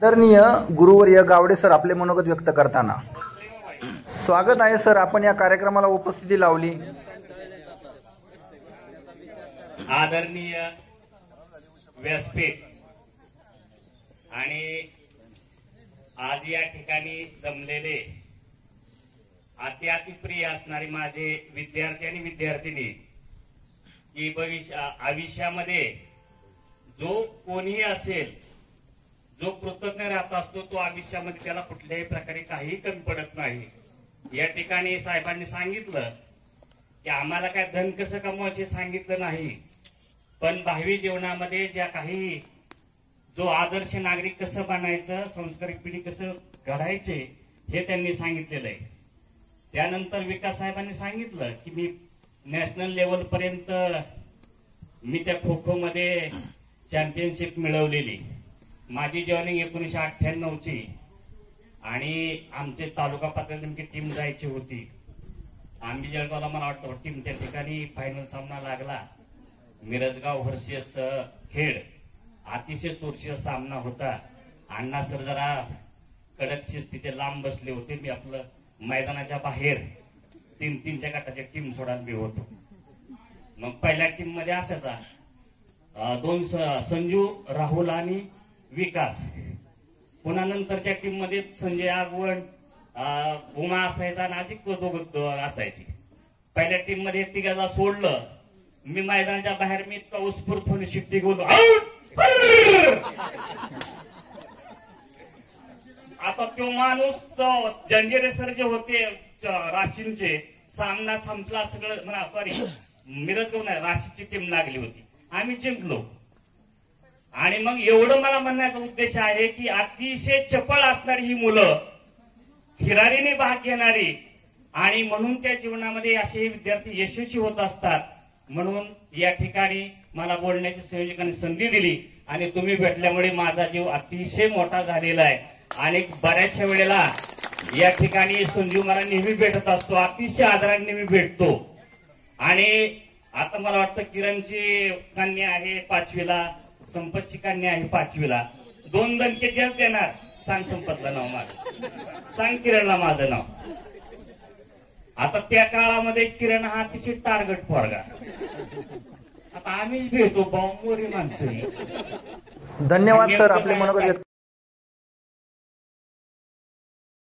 आदरणीय गुरुवर्य गावडे सर आपले मनोगत व्यक्त करताना स्वागत आहे सर, आपण या कार्यक्रमाला उपस्थिती लावली। आदरणीय व्यासपीठ आणि आज या ठिकाणी जमलेले अतिप्रिय असणारे माझे विद्यार्थी आणि विद्यार्थिनी की आयुष्यामध्ये जो कोणीही असेल, जो कृतज्ञ राहत असतो तो आयुष्यामध्ये त्याला कुठल्याही प्रकारे काही कमी पडत नाही। या ठिकाणी साहेबांनी सांगितलं की आम्हाला काय धन कसं कमवायचे सांगितलं नाही, पण भावी जीवनामध्ये ज्या काही जो आदर्श नागरिक कसं बनायचं, संस्कारिक पिढी कसं घडायचे हे त्यांनी सांगितलेलं आहे। त्यानंतर विकास साहेबांनी सांगितलं की मी नॅशनल लेवल पर्यंत मी त्या खो खो मध्ये चॅम्पियनशिप मिळवलेली। माझी जॉईनिंग 1998 ची आणि आमचे तालुका पातळीवर नेमकी टीम जायची होती। आम्ही जळगावला मला वाटतं टीम त्या ठिकाणी फायनल सामना लागला। मिरजगाव व्हर्सेस खेड अतिशय चोरशीचा सामना होता। अण्णा सर जरा कडक शिस्तीचे लांब बसले होते। मी आपलं मैदानाच्या बाहेर 3-3च्या गटाच्या टीम सोडायला मी होतो। मग पहिल्या टीम मध्ये असायचा 2 संजू, राहुल आणि विकास। पुन्हा नंतरच्या टीम मध्ये संजय आगवण, उमा असायचा आणि अधिक दोघं असायची। पहिल्या टीम मध्ये तिघाला सोडलं, मी मैदानाच्या बाहेर मी इतका उत्स्फूर्त होऊन शिट्टी बोललो आता तो माणूस जंजिरे सर जे होते राशींचे, सामना संपला सगळं म्हणा, सॉरी मिरजगाव नाही राशीची टीम लागली होती, आम्ही जिंकलो। आणि मग एवढं मला म्हणण्याचा उद्देश आहे की अतिशय चपळ असणारी ही मुलं, हिरारीने भाग घेणारी, आणि म्हणून त्या जीवनामध्ये असे विद्यार्थी यशस्वी होत असतात। म्हणून या ठिकाणी मला बोलण्याची संयोजकांनी संधी दिली आणि तुम्ही भेटल्यामुळे माझा जीव अतिशय मोठा झालेला आहे। आणि बऱ्याचशा वेळेला या ठिकाणी संजू मला नेहमी भेटत असतो, अतिशय आदराने नेहमी भेटतो। आणि आता मला वाटतं किरणची कन्या आहे 5वीला, संपतची कन्या आहे 5वीला। 2 दणके जग देणार। सांग संपतला नाव माझं, सांग किरणला माझं नाव। आता त्या काळामध्ये किरण हा अतिशय टार्गेट पोरगा। आता आम्हीच भेटतो बावमोरी माणसं। धन्यवाद सर, आपले मनोगत व्यक्त